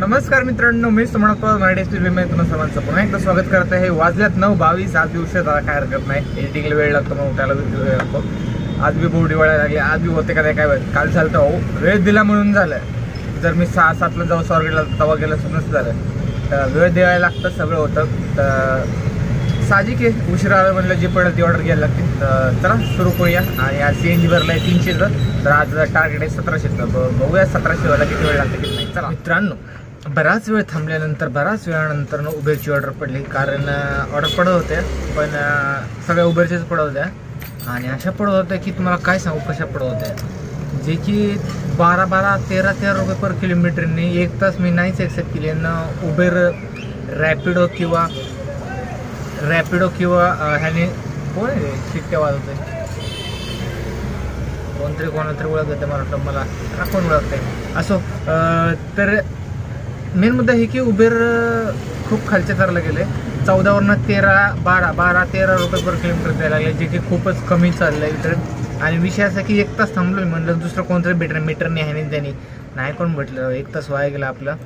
नमस्कार मित्रांनो, मी समर्थ पवार मध्ये तुम्हाला सर्वांचं पुन्हा एकदा स्वागत करत आहे। वाजल्यात 9:22। आज दिवस जरा काय हरकत नाही, एडिटिंगला वेळ लागतो, मग उठायला वेळ लागतो। आज बी बोर्डी वळायला लागली, आज बी होते का काय काल झालं तर वेळ दिला म्हणून झालं। जर मी 6-7ला जाऊ स्वारगेटला तवा गेला सुनच झालं, तर वेळ द्यायला लागतं, सगळं होतं। तर साहजिक आहे, उशिरा आलं म्हणलं जी पडेल ती ऑर्डर घ्यायला लागते। तर चला सुरू करूया। आणि आज CNG भरला आहे 300चं, तर आज टार्गेट आहे 1700चं। बघूया 1700 व्हायला किती वेळ लागते किती नाही। चला मित्रांनो, बराच वेळ थांबल्यानंतर बराच वेळानंतर उबेरची ऑर्डर पडली, कारण ऑर्डर पडत होत्या पण सगळ्या उबेरच्याच पडत होत्या। आणि अशा पडत होत्या की तुम्हाला काय सांगू कशा पडत होत्या, जे की 12-12, 13-13 रुपये पर किलोमीटरने। एक तास मी नाहीच एक्सेप्ट केली ना उबेर, रॅपिडो किंवा ह्याने कोण आहे शिट्ट्या वाजवते, कोणतरी कोणाला तरी ओळख देते, मला कोण ओळखते असो। तर मेन मुद्दा हे की उबेर खूप खालच्या थराला गेले, 14वरनं 12-13 रुपये पर किलोमीटर द्यायला लागले, जे की खूपच कमी चाललं आहे इतर। आणि विषय असा की एक तास थांबलो म्हणलं दुसरं कोणतरी भेटणार, मीटरने ह्याने त्याने नाही कोण भेटलं, एक तास वाया गेला आपला।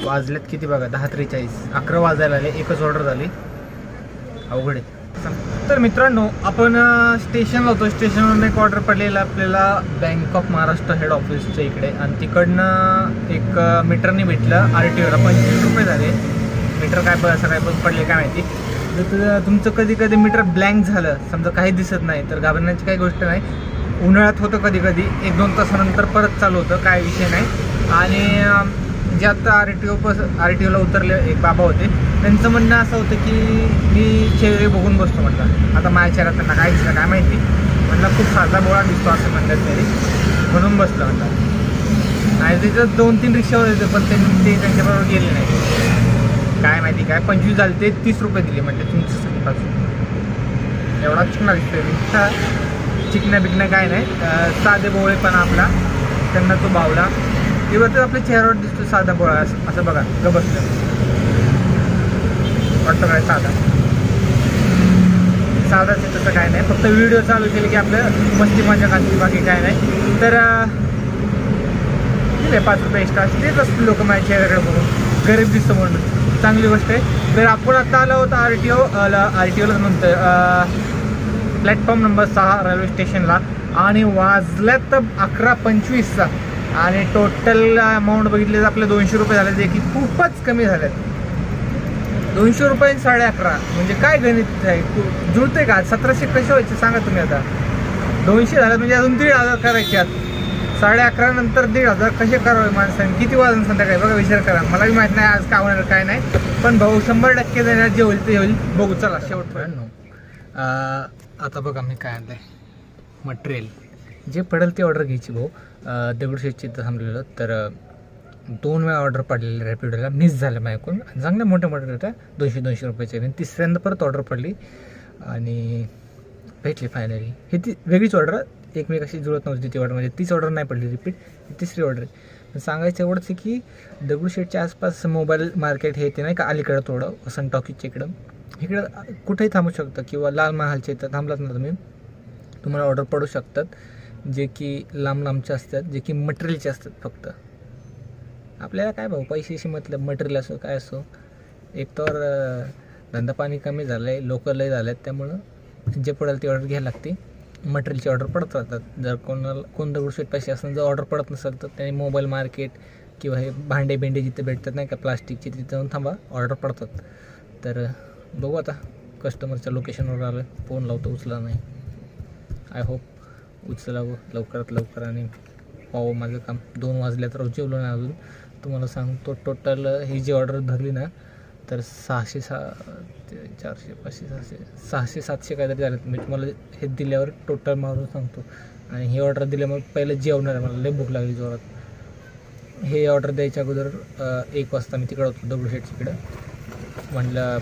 वाजलेत किती बघा, 10:43, 11 वाजायला आले, एकच ऑर्डर झाली, अवघड आहे। तर मित्रांनो, आपण स्टेशनला होतो, स्टेशनवरून एक ऑर्डर पडलेला आपल्याला बँक ऑफ महाराष्ट्र हेड ऑफिसच्या इकडे, आणि तिकडनं एक मीटरने भेटलं RTOला 25 रुपये झाले। मीटर काय असं काय पडले काय माहिती। जर तुमचं कधी कधी मीटर ब्लँक झालं, समजा काही दिसत नाही, तर घाबरण्याची काही गोष्ट नाही। उन्हाळ्यात होतं कधी कधी, 1-2 तासानंतर परत चालू होतं, काय विषय नाही। आणि जे आता RTOला उतरले एक बाबा होते, त्यांचं म्हणणं असं होतं की मी चेहरे बघून बसतो म्हटलं। आता माझ्या चेहऱ्यात त्यांना काय दिसलं काय माहिती, म्हटलं खूप साधा बोळा दिसतो असं म्हणतात तरी, म्हणून बसलं म्हटलं। आणि त्याच्यात 2-3 रिक्षावर येते, पण ते त्यांच्याबरोबर गेले नाही, काय माहिती काय 25 झाले, ते 30 रुपये दिले, म्हणजे तुमचं पासून एवढा चिकना दिसतोय, चिकना बिकना काय नाही, साधे बोळे पण आपला त्यांना तो बावला किंवा तर आपल्या चेहऱ्यावर दिसतो साधा बोळा असं बघा, ग बसलं वाटतं काय साधाच आहे, तसं काय नाही, फक्त व्हिडिओ चालू केले की आपलं मस्ती मजा काढते, बाकी काय नाही। तर दिले 5 रुपये एक्स्ट्रा, तेच असते लोक माझ्या चेहऱ्याकडे बघून, गरीब दिसतं म्हणून, चांगली गोष्ट आहे। तर आपण आता आलो होता RTOला म्हणतोय प्लॅटफॉर्म नंबर 6 रेल्वे स्टेशनला, आणि वाजल्यात 11:25चा, आणि टोटल अमाऊंट बघितले तर आपले 200 रुपये झाले, जे की खूपच कमी झालेत। 200 रुपये 11.5 म्हणजे काय गणित आहे, जुळते का? 1700 कसे व्हायचे सांगा तुम्ही। आता 200 झाले म्हणजे अजून 1,500 करायचे आहेत, 11.5 नंतर 1,500 कसे करावे माणसाने, किती वाजून संध्याकाळी बघा, विचार करा। मला बी माहीत नाही आज काय होणार काय नाही, पण भाऊ 100% देणार, जे होईल ते होईल, बघू चला शेवटपर्यंत। आता बघा मी काय आणलंय मटेरियल, जे पडेल ते ऑर्डर घ्यायची भाऊ। दगडूशेठची इथं थांबलेलं, तर 2 वेळा ऑर्डर पडलेली रॅपिडोला, मिस झालं माझ्याकडून, चांगल्या मोठ्या होत्या 200 रुपयाच्या, आणि तिसऱ्यांदा परत ऑर्डर पडली आणि भेटली फायनली। ही ती वेगळीच ऑर्डर, एकमेकाशी जुळत नव्हती ती ऑर्डर, म्हणजे तीच ऑर्डर नाही पडली रिपीट, तिसरी ऑर्डर आहे। सांगायचं एवढंच आहे की दगडूशेठच्या आसपास मोबाईल मार्केट हे ते नाही का, अलीकडं थोडं वसंत टॉकीजच्या इकडं कुठेही थांबू शकतं, किंवा लाल महालच्या इथं थांबलात ना तुम्ही, तुम्हाला ऑर्डर पडू शकतात, जे की लांबचे असतात, जे की मटेरियलचे असतात फक्त। आपल्याला काय भाऊ पैशाशी मतलब, मटेरियल असो काय असो, एक तर धंदा पाणी कमी झालं आहे, लोकं लय झाले आहेत, त्यामुळं जे पडेल ती ऑर्डर घ्यायला लागते, मटेरियलची ऑर्डर पडत राहतात। जर कोण दगडूशेठ पैसे असताना जर ऑर्डर पडत नसेल, तर त्याने मोबाईल मार्केट किंवा हे भांडे जिथे भेटतात नाही का प्लास्टिकचे, तिथे जाऊन थांबा, ऑर्डर पडतात। तर बघू आता, कस्टमरच्या लोकेशनवर आलं, फोन लावतो, उचला नाही, आय होप उचलावं लवकरात लवकर, आणि पाहू माझं काम। 2 वाजल्या तर जेवलो नाही अजून, तुम्हाला सांगतो। टोटल ही जी ऑर्डर धरली ना, तर 600-700 काहीतरी झालं। मी तुम्हाला हे दिल्यावर टोटल मारून सांगतो। आणि ही ऑर्डर दिल्यामुळे पहिलं जेवणार आहे, मला लय भूक लागली जोरात। हे ऑर्डर द्यायच्या अगोदर 1 वाजता मी तिकडं होतो दगडूशेठ तिकडं, म्हटलं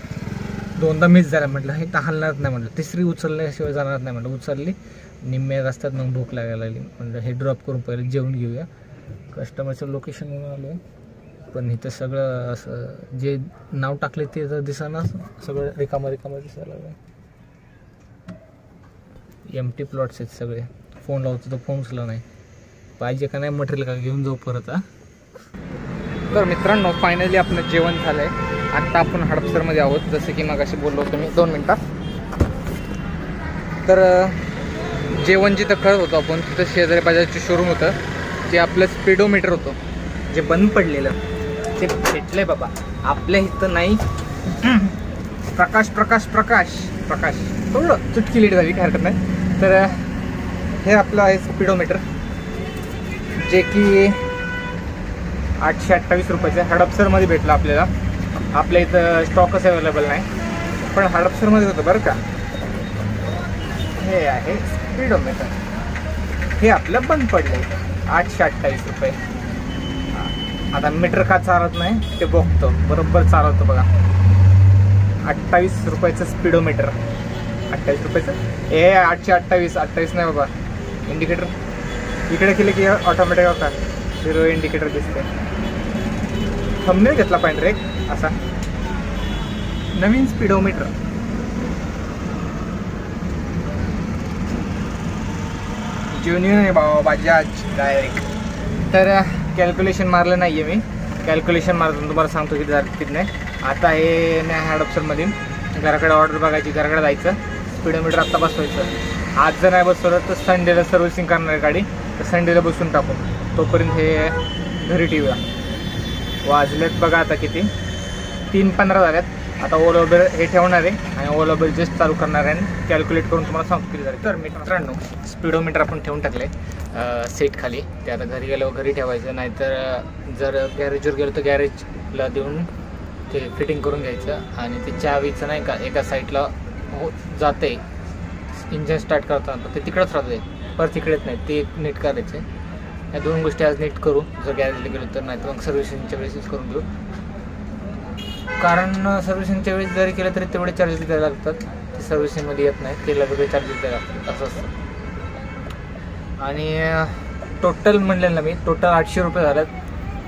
2दा मिस झाला, म्हटलं हे तर हलणारच नाही, म्हटलं तिसरी उचलल्याशिवाय जाणार नाही, म्हटलं उचलली, निम्म्या रस्त्यात मग भूक लागायला लागली, म्हटलं हे ड्रॉप करून पहिले जेवून घेऊया। कस्टमरच्या लोकेशनवर आलो, पण इथं सगळं असं जे नाव टाकले ते तर दिसेना, सगळं रिकामा दिसायला लागलं, एम्प्टी प्लॉट्स आहेत सगळे। फोन लावतो तर फोन उचलला नाही, पाहिजे का नाही मटेरियल का घेऊन जाऊ परत। तर मित्रांनो फायनली आपलं जेवण झालं आहे. आत्ता आपण हडपसरमध्ये आहोत, जसं की मगाशी बोललो होतो मी 2 मिनटात. तर जेवण जिथं करत होतो आपण तिथं शेजारी बाजारचं शोरूम होतं, जे आपलं स्पीडोमीटर होतं जे बंद पडलेलं ते भेटलंय बाबा. आपल्या इथं नाही. प्रकाश प्रकाश प्रकाश प्रकाश थोडं चुटकी लेट झाली, काय हरकत नाही. तर हे आपलं आहे स्पीडोमीटर, जे की 828 रुपयाचं हडपसरमध्ये भेटलं आपल्याला. आपल्या इथं स्टॉकच अवेलेबल नाही, पण हडपसरमध्ये होतं बरं का. हे आहे स्पीडोमीटर, हे आपलं बंद पडलं 828 रुपये. आता मीटर का चालत नाही ते बघतो, बरोबर चालवतो बघा. 28 रुपयाचं स्पीडोमीटर, 28 रुपयाचं. हे 828 नाही बाबा. इंडिकेटर इकडे केले की ऑटोमॅटिक होता, 0 इंडिकेटर दिसते. थंबनेल घेतला पाहिजे रे असा. नवीन स्पीडोमीटर, ज्युनियर आहे बाबा, बजाज डायरेक्ट. तर कॅल्क्युलेशन मारलं नाही आहे मी, कॅल्क्युलेशन मारतो तुम्हाला सांगतो किती झालं किती नाही. आता हे नाही हडपसरमध्ये घराकडे ऑर्डर बघायची, घराकडे जायचं, स्पीडोमीटर आत्ता बसवायचं. आज जर नाही बसवलं तर संडेला सर्व्हिसिंग करणार आहे गाडी, तर संडेला बसून टाकू. तोपर्यंत हे घरी ठेवूया. वाजलेत बघा आता किती, 3:15 झाल्यात. आता ओला उबेर हे ठेवणार आहे आणि ओला उबेर जस्ट चालू करणार आहे आणि कॅल्क्युलेट करून तुम्हाला सांगतो किती झाले. तर मित्रांनो स्पीडोमीटर आपण ठेवून टाकले सीट खाली. ते आता घरी गेल्यावर घरी ठेवायचं, नाहीतर जर गॅरेजवर गेलो तर गॅरेजला देऊन ते फिटिंग करून घ्यायचं. आणि ते चावीचं नाही का एका साईडला जाते इंजन स्टार्ट करताना, ते तिकडंच राहते, परत तिकडेच नाही, ते नीट करायचं. या 2 गोष्टी आज नीट करू जर गॅरेजला गेलो तर, नाही तर मग सर्व्हिसिंगच्या वेळेसच करून घेऊ. कारण सर्व्हिसिंगच्या वेळेस जरी केलं तरी तेवढे चार्जेस द्यायला लागतात, ते सर्व्हिसिंगमध्ये येत नाही, त्याला वेगळे चार्जेस द्यायला लागतात असं असतं. आणि टोटल म्हणलेलं ना मी, टोटल 800 रुपये झाल्यात.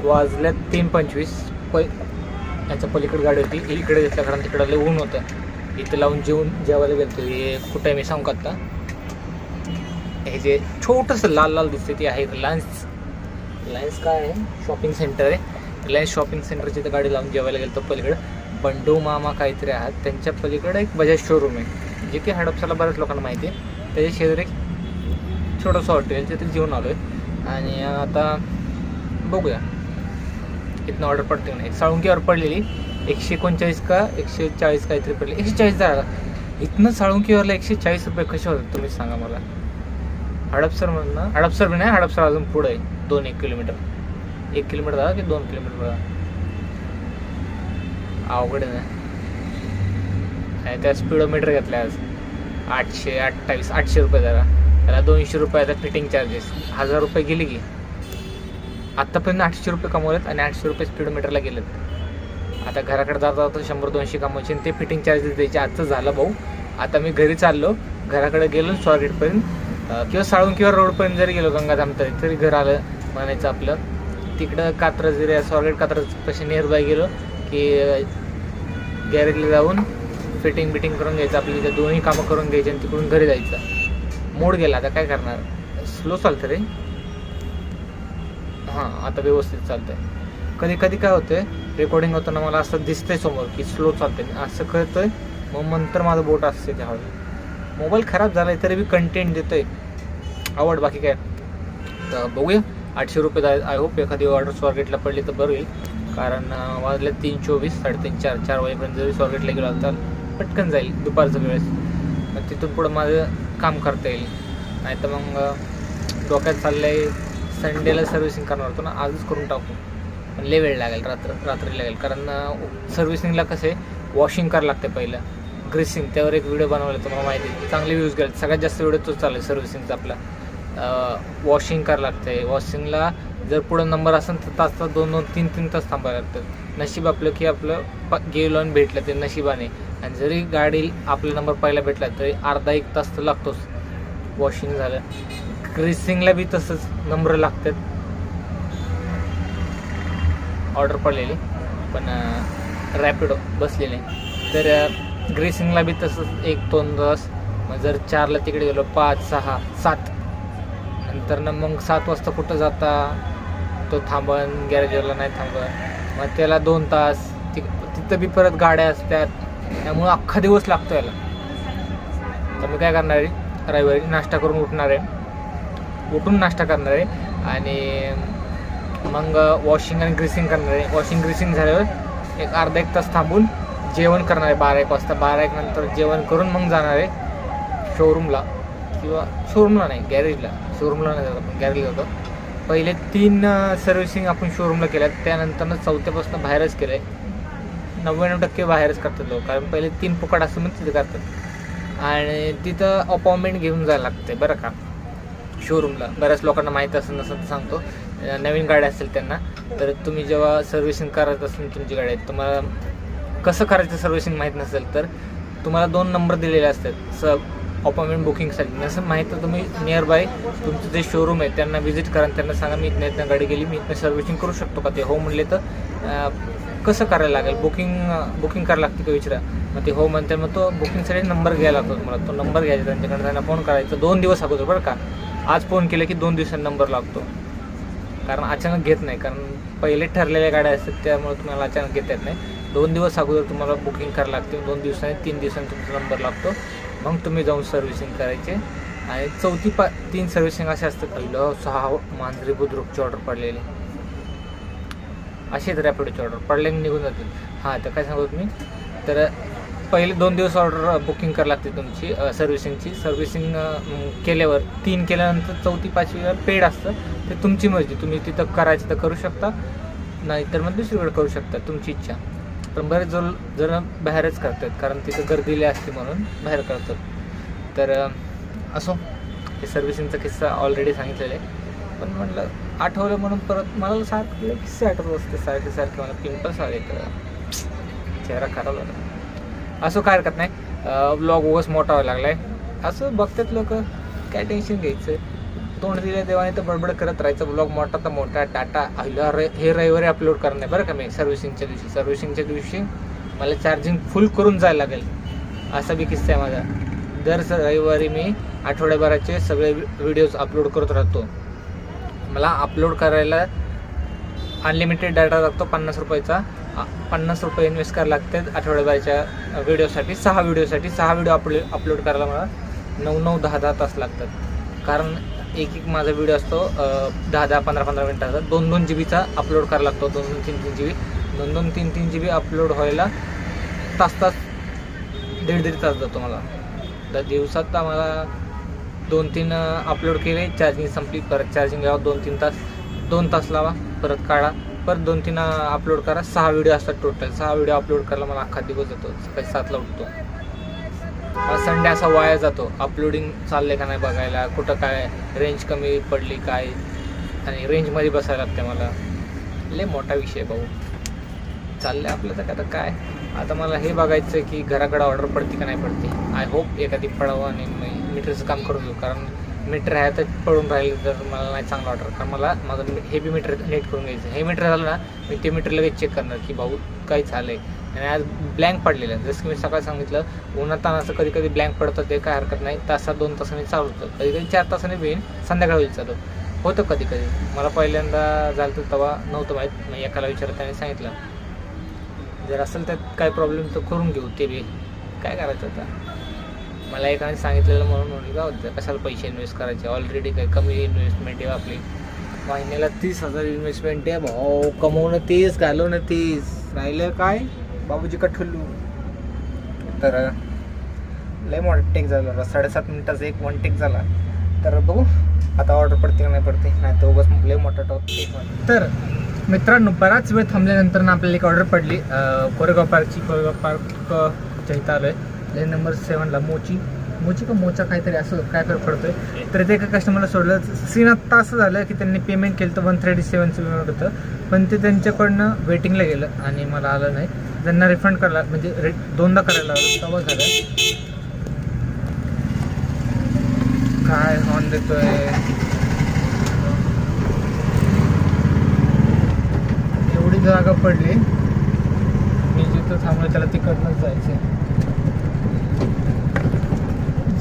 वाजल्यात 3:25. याच्या पलीकडे गाडी होती, इकडे घेतल्या कारण तिकडं लय ऊन होतं. इथं लावून जेवायला गेलो. हे कुठं आहे मी सांगू का आत्ता. हे जे छोटंसं लाल लाल दिसते ते आहे रिलायन्स. काय आहे, शॉपिंग सेंटर आहे. रिलायन्स शॉपिंग सेंटरची तर गाडी लावून जेवायला गेलो. तर पलीकडे बंडू मामा काहीतरी आहात, त्यांच्या पलीकडे एक बजाज शोरूम आहे, जे की हडपसरला बऱ्याच लोकांना माहिती आहे. त्याच्या शेजारी एक छोटंसं हॉटेल, तिथे जेवून आलो आहे. आणि आता बघूया इथनं ऑर्डर पडते नाही. साळुंकीवर पडलेली 139 का 140 काहीतरी पडली. 140 झाला. इथनं साळुंकीवरला 140 रुपये कसे होतात तुम्ही सांगा मला. हडपसरमधनं, हडपसर बी नाही, हडपसर अजून पुढं आहे 1 किलोमीटर. 1 किलोमीटर झाला की 2 किलोमीटर बघा. अवघड आहे ना. त्या स्पीडोमीटर घेतल्या आज 828 रुपये झाला. त्याला 200 रुपयाचा फिटिंग चार्जेस, 1000 रुपये गेले की. आत्तापर्यंत 800 रुपये कमवलेत आणि 800 रुपये स्पीडोमीटरला गेलेत. आता घराकडे जाता तर 100-200 कमवायचे आणि ते फिटिंग चार्जेस द्यायचे. आजचं झालं भाऊ. आता मी घरी चाललो, घराकडे गेलो स्वारगेटपर्यंत किंवा साळुंकीवर रोडपर्यंत जरी गेलो गंगाधाम तरी घर आलं म्हणायचं आपलं. तिकडं कात्रज एरिया, स्वारगेट कात्रज पाशी नियर बाय गेलो की गॅरेजला जाऊन फिटिंग करून घ्यायचं. आपली तिथे दोन्ही कामं करून घ्यायची आणि तिकडून घरी जायचं. मूड गेला, आता काय करणार. स्लो चालतं रे. हां आता व्यवस्थित चालतंय. कधी कधी काय होतंय, रेकॉर्डिंग होताना मला असं दिसतंय समोर की स्लो चालतंय, असं कळतंय. मग नंतर माझं बोट असते त्यावेळी. मोबाईल खराब झाला आहे तरी बी कंटेंट देतोय, आवड बाकी काय. तर बघूया 800 रुपये. आय होप एखादी ऑर्डर स्वारगेटला पडली तर बरं होईल, कारण वाजले 3:24, 3:30, 4 वाजेपर्यंत जरी स्वारगेटला गेलो तर पटकन जाईल दुपारच्या वेळेस. मग तिथून पुढं माझं काम करता येईल. नाही तर मग डोक्यात चाललं आहे संडेला सर्व्हिसिंग करणार होतो ना, आजच करून टाकू. पण लय वेळ लागेल, रात्री लागेल. कारण सर्व्हिसिंगला कसं आहे, वॉशिंग करावं लागते पहिलं, ग्रीसिंग. त्यावर एक व्हिडिओ बनवला तुम्हाला माहिती आहे, चांगले व्ह्यूज गेले. सगळ्यात जास्त व्हिडिओ तोच चालू आहे सर्व्हिसिंगचा आपला. वॉशिंग करावं लागते. वॉशिंगला जर पुढं नंबर असेल तर तास 2-3 तास थांबायला लागतात. नशीब आपलं की आपलं गेलो आणि भेटलं ते नशिबाने. आणि जरी गाडी आपला नंबर पहिला भेटला तरी अर्धा-1 तास तर लागतोच. वॉशिंग झालं, ग्रीसिंगला बी तसंच नंबर लागतात. ऑर्डर पडलेली पण रॅपिडो बसलेली, तर ग्रीसिंगला बी तसंच 1-2 तास. मग जर 4ला तिकडे गेलो, 5, 6, 7 नंतर ना मग 7 वाजता कुठं जाता तो थांबन गॅरेजवरला नाही थांबन, मग त्याला 2 तास तिथं बी परत गाड्या असतात, त्यामुळं अख्खा दिवस लागतो याला. तर मी काय करणार आहे, रविवारी नाश्ता करून उठून नाश्ता करणार आहे आणि मग वॉशिंग आणि ग्रीसिंग करणार आहे. वॉशिंग ग्रीसिंग झाल्यावर एक अर्धा 1 तास थांबून जेवण करणार आहे 12-1 वाजता. 12-1 नंतर जेवण करून मग जाणार आहे शोरूमला, किंवा शोरूमला नाही गॅरेजला, शोरूमला नाही जातो आपण गॅरेजला जातो. पहिले 3 सर्व्हिसिंग आपण शोरूमला केल्यात, त्यानंतर 4थ्यापासून बाहेरच केलं आहे. 99% बाहेरच करतात लोक, कारण पहिले 3 फुकट असं मग तिथे करतात आणि तिथं अपॉइंटमेंट घेऊन जायला लागते बरं का शोरूमला. बऱ्याच लोकांना माहीत असेल नसं तर सांगतो, नवीन गाड्या असेल त्यांना. तर तुम्ही जेव्हा सर्व्हिसिंग करत असेल तुमची गाडी, तुम्हाला कसं करायचं सर्व्हिसिंग माहीत नसेल तर तुम्हाला 2 नंबर दिलेले असतात अपॉइंटमेंट बुकिंगसाठी. नसं माहीत तर तुम्ही नियर बाय तुमचं जे शोरूम आहे त्यांना व्हिजिट करा, त्यांना सांगा मी इथनं गाडी गेली, मी इथनं सर्व्हिसिंग करू शकतो का. ते हो म्हणले तर कसं करायला लागेल, बुकिंग करायला लागते का विचारा. मग ते हो म्हणते, मग तो बुकिंगसाठी नंबर घ्यायला लागतो तुम्हाला. तो नंबर घ्यायचा त्यांच्याकडे, त्यांना फोन करायचा 2 दिवस अगोदर बरं का. आज फोन केले की 2 दिवसांनी नंबर लागतो, कारण अचानक घेत नाही, कारण पहिले ठरलेल्या गाड्या असतात त्यामुळे तुम्हाला अचानक घेता येत नाही. 2 दिवस अगोदर तुम्हाला बुकिंग करायला लागते, 2 दिवसांनी 3 दिवसांनी तुमचा नंबर लागतो. मग तुम्ही जाऊन सर्व्हिसिंग करायचे. आणि 3 सर्व्हिसिंग असे असतात. 6 मांजरी बुद्रुकची ऑर्डर पडलेली, असेच रॅपिडोची ऑर्डर पडले निघून जातील. हां, तर काय सांगतो तुम्ही, तर पहिले 2 दिवस ऑर्डर बुकिंग करायला लागते तुमची सर्व्हिसिंगची. सर्व्हिसिंग केल्यावर 3 केल्यानंतर 4थी 5वी पेड असतं, ते तुमची मर्जी. तुम्ही तिथं करायचं तर करू शकता, नाहीतर मग दुसरीकडे करू शकता, तुमची इच्छा. पण बरेच जर बाहेरच करतात, कारण तिथं गर्दीले असते म्हणून बाहेर करतात. तर असो, हे सर्व्हिसिंगचा किस्सा ऑलरेडी सांगितलेला आहे, पण म्हटलं आठवलं म्हणून परत मला सारखे किस्से आठवत असते, सारखे मला पिंपल्स आले तर चेहरा खराब झाला. असं काय हरकत नाही, व्लॉग उगाच मोठा व्हायला लागलाय. असं बघतात लोक, काय टेन्शन घ्यायचं, तोंड दिल्या देवाने तर बडबड करत राहायचं. ब्लॉग मोठा तर मोठा टाटा. हे रविवारी अपलोड करणार बरं का मी. सर्व्हिसिंगच्या दिवशी मला चार्जिंग फुल करून जायला लागेल, असा बी किस्सा आहे माझा. दर रविवारी मी आठवड्याभराचे सगळे व्हिडिओज अपलोड करत राहतो. मला अपलोड करायला अनलिमिटेड डाटा लागतो 50 रुपयाचा. 50 रुपये इन्व्हेस्ट करायला लागतात आठवड्याभराच्या व्हिडिओसाठी. 6 व्हिडिओ अपलोड करायला मला 9-9, 10-10 तास लागतात, कारण एक माझा व्हिडिओ असतो 10-10, 15-15 मिनिटाचा. 2-2 GB अपलोड करायला लागतो, 2-2, 3-3 GB. 2-2, 3-3 GB अपलोड व्हायला तास 1.5 तास जातो मला. तर दिवसात आम्हाला 2-3 अपलोड केले, चार्जिंग संपली, परत चार्जिंग लावा 2-3 तास, 2 तास लावा, परत काढा, परत 2-3 अपलोड करा. 6 व्हिडिओ असतात टोटल. 6 व्हिडिओ अपलोड करायला मला अख्खा दिवस जातो. सकाळी 7ला उठतो. संडे असा वाया जातो, अपलोडिंग चालले का नाही बघायला, कुठं काय रेंज कमी पडली काय, आणि रेंजमध्ये बसायला लागते मला. लय मोठा विषय भाऊ चाललं आहे आपलं. तर काय आता मला हे बघायचं की घराकडे ऑर्डर पडते का नाही पडते. आय होप एखादी पडावं आणि मीटरचं काम करून घेऊ, कारण मीटर आहे तर पडून राहिलं तर मला नाही चांगलं ऑर्डर, कारण मला माझं हे बी मीटर नीट करून घ्यायचं. हे मीटर झालं ना, मी ते मीटर लगेच चेक करणार की भाऊ काही झालं आहे. आणि आज ब्लँक पडलेलं आहे, जसं की मी सकाळी सांगितलं, उन्हातानाचं कधी कधी पडतं, ते काय हरकत नाही. 1-2 तासांनी चालू होतं, कधी 4 तासांनी बी संध्याकाळी होईल चालू होतं कधी. मला पहिल्यांदा झालं तर तेव्हा नव्हतं माहीत. मग एकाला विचारत त्याने सांगितलं, जर असेल त्यात काय प्रॉब्लेम तर करून घेऊ, ते बी काय करायचं आता. मला एकाने सांगितलेलं म्हणून म्हणलं का कशाला पैसे इन्व्हेस्ट करायचे, ऑलरेडी काय कमी इन्व्हेस्टमेंट आहे आपली. महिन्याला 30,000 इन्व्हेस्टमेंट आहे भाऊ, कमवणं 30, घालवणं 30, राहिलं काय बाबूजी का ठुल्लू. तर लय मोठा टेक झाला, 7.5 मिनिटाचा 1 टेक झाला. तर बघू आता ऑर्डर पडते का नाही पडते, नाही तर उगाच लय मोठा टेक. तर मित्रांनो, बराच वेळ थांबल्यानंतर ना आपल्याला एक ऑर्डर पडली कोरेगाव पार्कची. कोरेगाव पार्कच्या इथं आलो आहे, लेन नंबर 7ला. मोची का मोचा काहीतरी असं काय फरक पडतोय. तर ते एका कस्टमरला सोडलं. सीन आत्ता असं झालं की त्यांनी पेमेंट केलं तर 137चं पेमेंट होतं, पण ते त्यांच्याकडनं वेटिंगला गेलं आणि मला आलं नाही. त्यांना रिफंड करायला म्हणजे 2दा करायला लागलं, तेव्हा झालं. काय हॉर्न देतोय, एवढी जागा पडली, मी जिथं थांबलो त्याला तिकडनंच जायचं.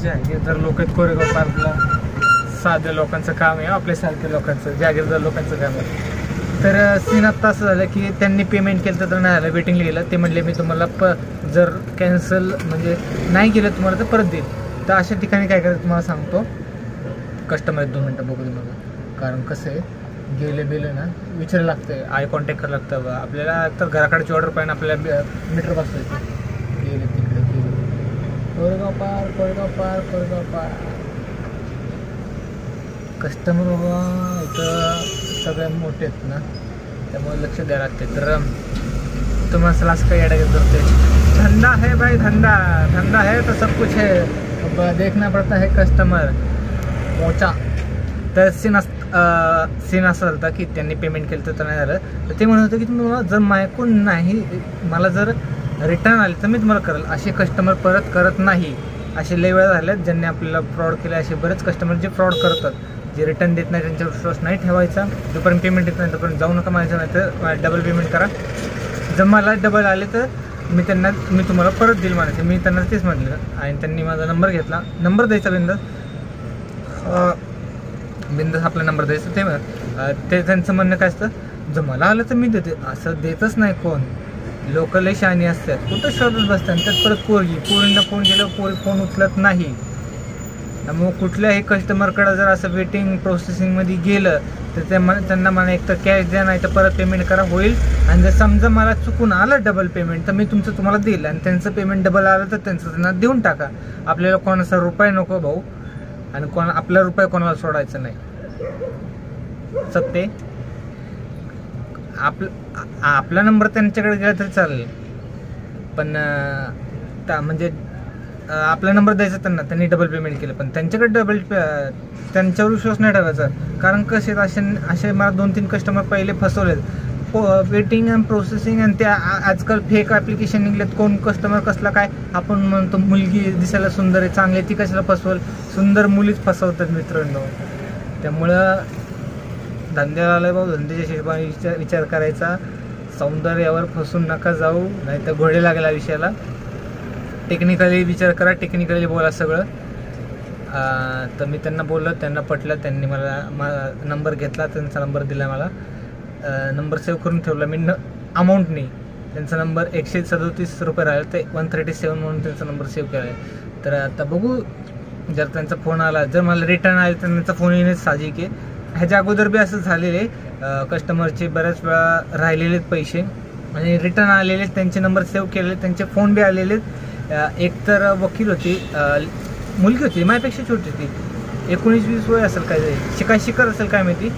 जागीरदार लोक आहेत कोरेगाव पार्कला, साध्या लोकांचं काम आहे, आपल्यासारख्या लोकांचं, जागीरदार लोकांचं काम आहे. तर सीन आत्ता असं झालं की त्यांनी पेमेंट केलं तर नाही आलं, वेटिंगला गेलं. ते म्हणले मी तुम्हाला जर कॅन्सल म्हणजे नाही केलं तुम्हाला तर परत देईल. तर अशा ठिकाणी काय करायचं तुम्हाला सांगतो. कस्टमर 2 मिनटं बघू दे मला, कारण कसं आहे गेले ना विचारायला लागतं, आय कॉन्टॅक्ट करायला लागतं. आपल्याला तर घराकडची ऑर्डर पाहिजे, आपल्याला मीटर बसवायचं. गेले तिकडे गेले, कोरेगाव पार. कस्टमर बाबा इथं सगळे मोठे आहेत ना, त्यामुळे लक्ष द्यायला लागते. तर तुम्हाला असं काही अडगत करते, धंदा है भाई, धंदा है तो सब कुछ है, अब देखना पड़ता है कस्टमर मोचा. तर सीन असं झालं की त्यांनी पेमेंट केलं तर नाही झालं. तर ते म्हणत होतं की तुम्हाला जर मायकून नाही मला जर रिटर्न आले तर मी तुम्हाला करेल. असे कस्टमर परत करत नाही. असे लई वेळा झालेत ज्यांनी आपल्याला फ्रॉड केले. असे बरेच कस्टमर जे फ्रॉड करतात, जे रिटर्न देत नाही, त्यांच्यावर विश्वास नाही ठेवायचा. जोपर्यंत पेमेंट देत नाही तोपर्यंत जाऊ नका माझ्या, नाही तर डबल पेमेंट करा. जर मला डबल आले तर मी तुम्हाला परत देईल म्हणायचं. मी त्यांना तेच म्हटलं आणि त्यांनी माझा नंबर घेतला. नंबर द्यायचा बिंदास आपला नंबर द्यायचा. ते त्यांचं म्हणणं काय असतं, जर मला आलं तर मी देते, असं देतच नाही कोण. लोक लय शहाणी असतात, कुठं शोधत बसतात. त्यात परत पोरींना फोन केलं, पोरी फोन उचलत नाही. त्यामुळे कुठल्याही कस्टमरकडं जर असं वेटिंग प्रोसेसिंगमध्ये गेलं तर त्यांना मला एक तर कॅश द्या, नाही तर परत पेमेंट करा होईल. आणि जर समजा मला चुकून आलं डबल पेमेंट तर मी तुम्हाला देईल, आणि त्यांचं पेमेंट डबल आलं तर त्यांना देऊन टाका. आपल्याला कोणाचा रुपये नको भाऊ, आणि आपला रुपये कोणाला सोडायचं नाही. सत्य आपला नंबर त्यांच्याकडे गेला तरी चालेल, पण म्हणजे आपला नंबर द्यायचा त्यांना, त्यांनी डबल पेमेंट केलं, पण त्यांच्याकडे त्यांच्यावर विश्वास नाही ठेवायचा. कारण कसे असे मला 2-3 कस्टमर पहिले फसवलेत. वेटिंग अँड प्रोसेसिंग, आणि त्या आजकाल फेक ॲप्लिकेशन निघलेत. कोण कस्टमर कसला काय, आपण म्हणतो मुलगी दिसायला सुंदर आहे चांगली, ती कशाला फसवल. सुंदर मुलीच फसवतात मित्रांनो. त्यामुळं धंद्याला भाऊ धंद्याच्या हिशोबाने विचार करायचा. सौंदर्यावर फसून नका जाऊ, नाही तर घोडे लागेल विषयाला. टेक्निकली विचार करा, टेक्निकली बोला सगळं. तर मी त्यांना बोललो, त्यांना पटलं. त्यांनी मला नंबर घेतला, त्यांचा नंबर दिला मला. नंबर सेव्ह करून ठेवला मी अमाऊंटनी. त्यांचा नंबर 137 रुपये राहिला, ते 137 म्हणून त्यांचा नंबर सेव्ह केला आहे. तर आता बघू, जर त्यांचा फोन आला, जर मला रिटर्न आले तर त्यांचा फोन येणेच साहजिक आहे. ह्याच्या अगोदर बी असं झालेले कस्टमरचे बऱ्याच वेळा राहिलेले पैसे म्हणजे रिटर्न आलेले, त्यांचे नंबर सेव्ह केलेले, त्यांचे फोन बी आलेले. एक तर वकील होती, मुलगी होती, माझ्यापेक्षा छोटी होती, 19-20 वय असेल, काय शिकत असेल काय माहिती.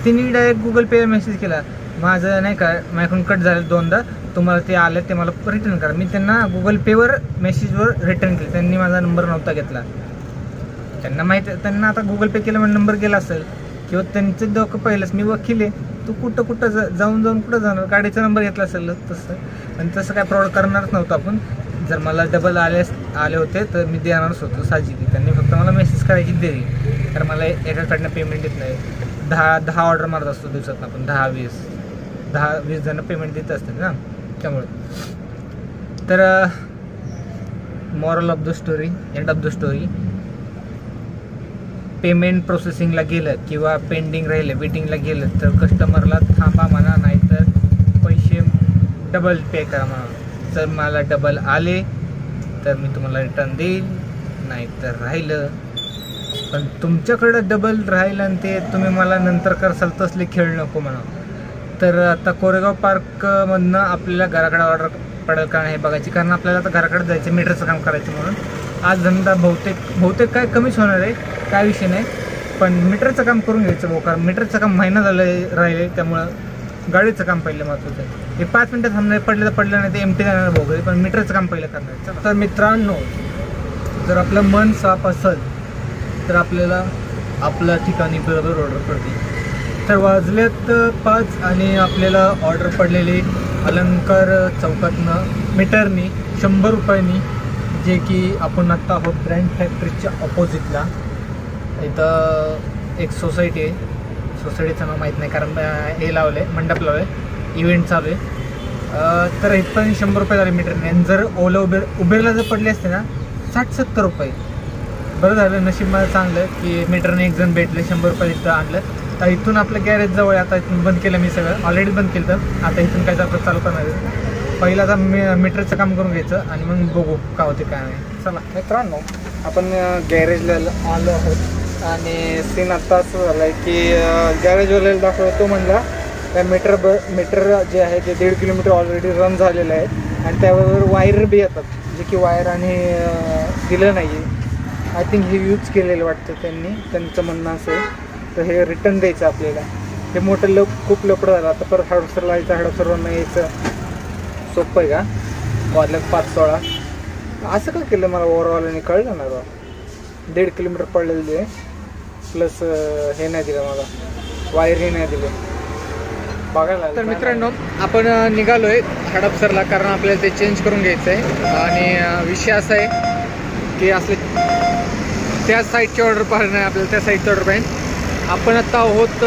तिने डायरेक्ट गुगल पेवर मेसेज केला, माझं नाही का माझ्याकडून कट झालं 2दा, तुम्हाला ते आलं ते मला रिटर्न करा. मी त्यांना गुगल पेवर मेसेजवर रिटर्न केलं. त्यांनी माझा नंबर नव्हता घेतला. त्यांना माहिती, त्यांना आता गुगल पे केलं म्हणून नंबर गेला असेल, किंवा त्यांचं डोकं पहिलंच मी वकील आहे, तू कुठं जाऊन कुठं जाणार, गाडीचा नंबर घेतला असेल तसं. पण तसं काय फ्रॉड करणारच नव्हतं आपण. जर मला डबल आले होते तर मी देणारच होतो साहजिक. त्यांनी फक्त मला मेसेज करायची दिली, तर मला एकाकडनं पेमेंट देत नाही. 10 ऑर्डर मारत असतो दिवसात आपण, 10-20 जण पेमेंट देत असतात ना, त्यामुळे. तर moral of the story, end of the story, payment प्रोसेसिंगला गेलं किंवा पेंडिंग राहिलं, वेटिंगला गेलं तर कस्टमरला थांबा म्हणा, नाहीतर पैसे डबल पे करा म्हणा. जर मला डबल आले तर मी तुम्हाला रिटर्न देईल, नाहीतर राहिलं. पण तुमच्याकडं डबल राहिलं आणि ते तुम्ही मला नंतर करसाल तसले खेळ नको म्हणा. तर आता कोरेगाव पार्कमधनं आपल्याला घराकडे ऑर्डर पडेल का नाही बघायची, कारण आपल्याला आता घराकडे जायचं, मीटरचं काम करायचं. म्हणून आज धंदा बहुतेक काय कमीच होणार आहे, काय विषय नाही. पण मीटरचं काम करून घ्यायचं भाऊ, कारण मीटरचं काम महिना झालं राहिले. त्यामुळं गाडीचं काम पहिलं महत्त्वाचं आहे. हे 5 मिनटं थांबणार, पडलं नाही ते एमटी जाणार भाऊ, पण मीटरचं काम पहिलं करणार. तर मित्रांनो, जर आपलं मन साफ असेल तर आपल्याला आपल्या ठिकाणी बरोबर ऑर्डर पडते. तर वाजल्यात 5 आणि आपल्याला ऑर्डर पडलेली अलंकार चौकातनं मीटरनी 100 रुपयांनी, जे की आपण आत्ता आहोत ब्रँड फॅक्टरीच्या ऑपोजिटला. इथं एक सोसायटी आहे, सोसायटीचं नाव माहीत नाही, कारण हे लावलं आहे, मंडप लावलं आहे, इव्हेंट चालू आहे. तर इथं 100 रुपये झाले मीटरने. आणि जर ओला उबेरला जर पडले असते ना 60-70 रुपये. बरं झालं, नशीब मला चांगलं की मीटरने एक जण भेटले, 100 रुपये इथं आणलं. इथून आपलं गॅरेज जवळ आता इथून बंद केलं मी सगळं, ऑलरेडी बंद केलं. तर आता इथून काय आपलं चालू करणार आहे. पहिला आता मीटरचं काम करून घ्यायचं आणि मग बघू काय होते काय नाही. चला मित्रांनो, आपण गॅरेजला आलो आहोत आणि सीन आता असं झालं आहे की गॅरेजवाल्याला दाखवतो म्हणला त्या मीटर जे आहे ते 1.5 किलोमीटर ऑलरेडी रन झालेलं आहे आणि त्याबरोबर वायर बी येतात, जे की वायर आणि दिलं नाही आहे. आय थिंक हे यूज केलेलं वाटतं त्यांचं म्हणणं असेल. तर हे रिटर्न द्यायचं आपल्याला. हे मोठं खूप लपडं झालं. आता परत हडपसरला यायचं, हडपसरवरून यायचं सोपं आहे का? वाजल्यात 5:16. असं का केलं मला ओव्हरऑलने कळलं ना बा. 1.5 किलोमीटर पडलेलं ते प्लस हे नाही दिलं मला, वायरही नाही दिले बघायला. तर मित्रांनो, आपण निघालो आहे हडपसरला, कारण आपल्याला ते चेंज करून घ्यायचं आहे. आणि विषय असा आहे की असले त्या साईडची ऑर्डर पाहिजे नाही आपल्याला, त्या साईडची ऑर्डर पाहिजे. आपण आत्ता आहोत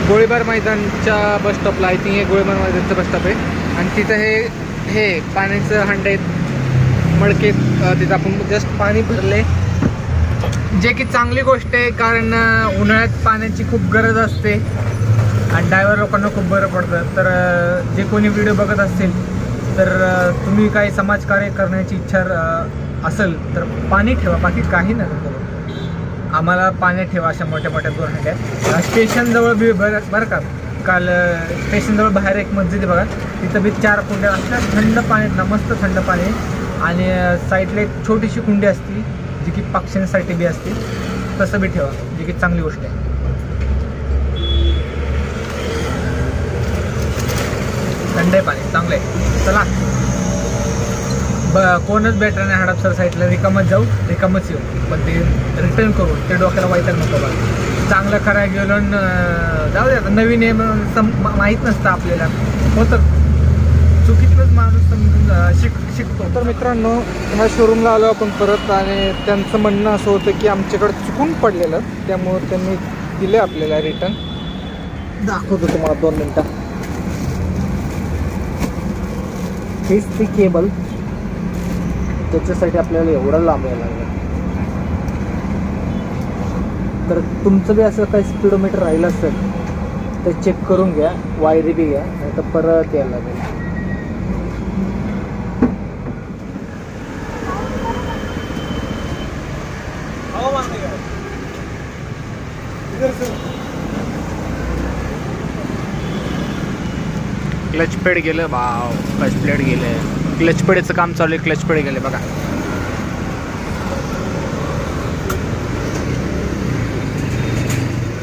गोळीबार मैदानच्या बसस्टॉपला. आय थिंक हे गोळीबार मैदानचं बसस्टॉप आहे आणि तिथं हे पाण्याचं हंडे मडके, तिथं आपण जस्ट पाणी भरले, जे की चांगली गोष्ट आहे. कारण उन्हाळ्यात पाण्याची खूप गरज असते आणि ड्रायव्हर लोकांना खूप बरं पडतं. तर जे कोणी व्हिडिओ बघत असतील तर तुम्ही काही समाजकार्य करण्याची इच्छा असेल तर पाणी ठेवा, बाकी काही नका करू. आम्हाला पाण्यात ठेवा अशा मोठ्या मोठ्या 2 हंड्या. स्टेशनजवळ बी बरं का, काल स्टेशनजवळ बाहेर एक मस्जिद आहे बघा, तिथं बी 4 कुंड्या असल्या थंड पाण्यात ना, मस्त थंड पाणी. आणि साईडला एक छोटीशी कुंडी असते जी की पक्ष्यांसाठी बी असते, तसं बी ठेवा, जी की चांगली गोष्ट आहे. थंड आहे पाणी, चांगलं आहे. चला कोणच बेटर नाही हडपसर साईडला. रिकामच जाऊ, रिकामच येऊ, पण ते रिटर्न करू, ते डोक्याला वाईट नको बघा. चांगलं करायला गेलो जाऊ दे. आता नवीन आहे माहीत नसतं आपल्याला, होतं चुकीतलंच माणूस समजून शिकतो. तर मित्रांनो, ह्या शोरूमला आलो आपण परत आणि त्यांचं म्हणणं असं होतं की आमच्याकडे चुकून पडलेलं, त्यामुळं त्यांनी दिले आपल्याला रिटर्न. दाखवतो तुम्हाला 2 मिनटं. हेच ती केबल, त्याच्यासाठी आपल्याला एवढं लांब यायला लागलं. तर तुमचं बी असं काही स्पीडोमीटर राहिलं असेल तर चेक करून घ्या, वायरी बी घ्या, नाही तर परत यायला लागेल. क्लच पेड गेलं भाव, क्लच प्लेट गेले, क्लच पेडचं काम चालू आहे. क्लच पेड गेले बघा.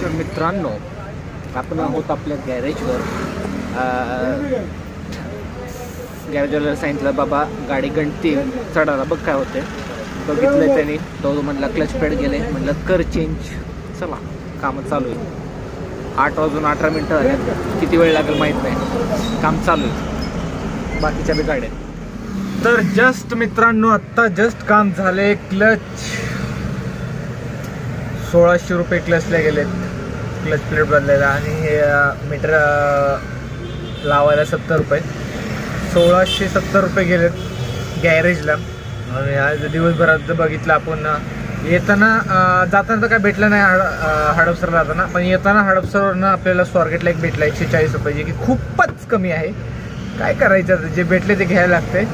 तर मित्रांनो, आपण आहोत आपल्या गॅरेजवर. गॅरेजवाल्याला सांगितलं बाबा गाडी गणती चढायला बघ काय होते. बघितलं त्यांनी, तो म्हणला क्लच पेड गेले, म्हणलं कर चेंज. चला कामं चालू आहे. 8 वाजून 18 मिनटं झाल्यात, किती वेळ लागेल माहीत नाही, काम चालू आहे बाकीच्या बी गाड्या. तर जस्ट मित्रांनो, आत्ता जस्ट काम झाले. क्लच 1600 रुपये क्लचला गेलेत, क्लच प्लेट बदलायला. आणि हे मीटर लावायला 70 रुपये, 1670 रुपये गेलेत गॅरेजला. आणि आज दिवसभरात बघितलं आपण, येताना जाताना तर काय भेटलं नाही हडपसरला जाताना, पण येताना हडपसरवरनं आपल्याला स्वारगेटला एक भेटला 140 रुपये, जे की खूपच कमी आहे. काय करायचं, जे भेटले ते घ्यायला लागते.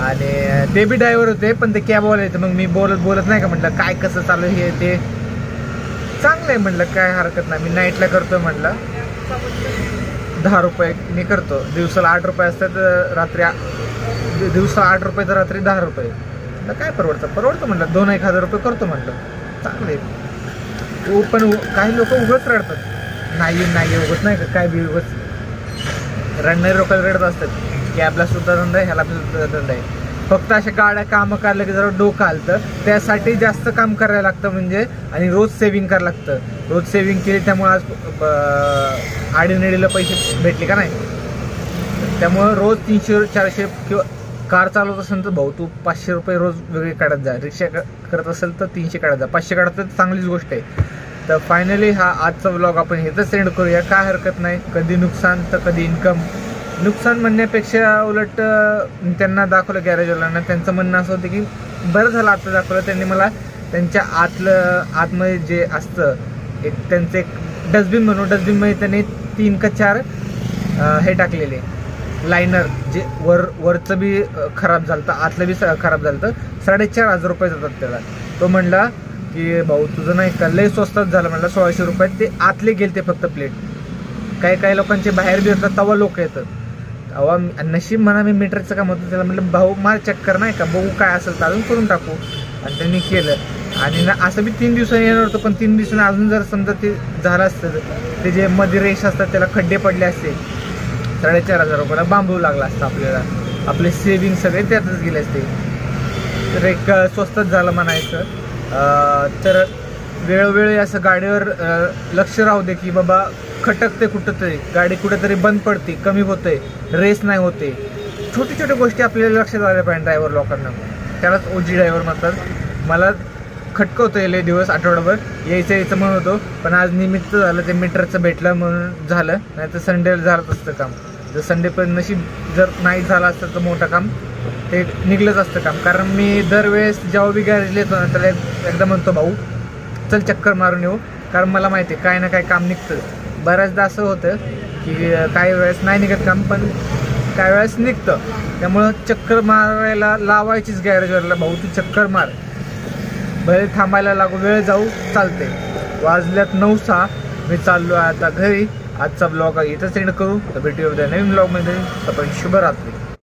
आणि ते बी ड्रायव्हर होते, पण ते कॅबवाले होते. मग मी बोलत नाही का, म्हटलं काय कसं चालू हे ते चांगलं आहे, म्हटलं काय हरकत नाही, मी नाईटला करतो म्हटलं. 10 रुपये मी करतो, दिवसाला 8 रुपये असतात, दिवसा 8 रुपये तर रात्री 10 रुपये. काय परवडतं म्हटलं, 2-1 हजार रुपये करतो म्हटलं, चांगले. पण काही लोक उगाच रडतात, नाही उगत नाही का, काय बी उगत रडणारे लोक रडत असतात की आपला सुद्धा धंदा आहे, ह्याला सुद्धा धंदा आहे. फक्त अशा गाड्या कामं काढलं की जरा डोकं आलतं, त्यासाठी जास्त काम करायला लागतं म्हणजे. आणि रोज सेव्हिंग करायला लागतं, रोज सेव्हिंग केली, त्यामुळे आज आडीनडीला पैसे भेटले का नाही. त्यामुळं रोज 300-400 किंवा कार चालवत असेल तर भाऊ तू 500 रुपये रोज वेगळे काढत जा. रिक्षा करत असेल तर 300 काढत जा, 500 काढत तर चांगलीच गोष्ट आहे. तर फायनली हा आजचा व्लॉग आपण इथं सेंड करूया, काय हरकत नाही. कधी नुकसान तर कधी इन्कम. नुकसान म्हणण्यापेक्षा उलट त्यांना दाखवलं गॅरेजवाल्यांना, त्यांचं म्हणणं असं होतं की बरं झालं आता दाखवलं त्यांनी मला. त्यांच्या आतमध्ये जे असतं एक त्यांचं एक डस्टबिन म्हणून डस्टबिनमध्ये त्यांनी 3 का 4 हे टाकलेले लायनर, जे वरचं बी खराब झालं तर आतलं बी खराब झालं तर 4,500 रुपये जातात त्याला. तो म्हणला की भाऊ तुझं नाही का लय स्वस्तात झालं म्हणलं, 1600 रुपयात ते आतले गेले ते फक्त प्लेट. काही लोकांचे बाहेर बी येतात तेव्हा लोक येतात. तेव्हा नशीब म्हणा मी मीटरचं काम होतं, त्याला म्हटलं भाऊ मार चक्कर नाही का, बघू काय असेल तर अजून करून टाकू. आणि त्यांनी केलं. आणि ना असं बी 3 दिवसांनी येणार होतं, पण 3 दिवसांनी अजून जर समजा ते झालं असतं, ते जे मध्ये रेष असतात त्याला खड्डे पडले असते, 4,500 रुपयाला बांबू लागला असता आपल्याला. आपले सेविंग सगळे त्यातच गेले असते. तर एक स्वस्तच झालं म्हणायचं. तर वेळोवेळी असं गाडीवर लक्ष राहू दे की बाबा खटकते कुठंतरी, गाडी कुठेतरी बंद पडते, कमी होते, रेस नाही होते. छोटी छोटी गोष्टी आपल्याला लक्षात आल्या पाहिजे ड्रायव्हर लोकांना. त्यालाच OG ड्रायव्हर म्हणतात. मला खटकवतं लय दिवस आठवडाभर यायचं म्हणत होतो, पण आज निमित्त झालं ते मीटरचं भेटलं म्हणून झालं, नाही तर संडेला झालंच असतं काम. जर संडे पण नशीब जर नाही झालं असतं तर मोठं काम ते निघलंच असतं काम. कारण मी दरवेळेस जेव्हा बी गॅरेज येतो ना त्याला एकदा म्हणतो भाऊ चल चक्कर मारून येऊ, कारण मला माहिती आहे काय ना काय काम निघतं. बऱ्याचदा असं होतं की काही वेळेस नाही निघत काम, पण काही वेळेस निघतं. त्यामुळं चक्कर मारायला लावायचीच गॅरेजवरला, भाऊ तू चक्कर मार, भले थांबायला लागू वेळ जाऊ चालते. वाजल्यात 9:06. मी चाललो आहे आता घरी. आजचा ब्लॉग इथं सेंड करू, तर भेटूया उद्या नवीन ब्लॉगमध्ये. आपण शुभरात्री.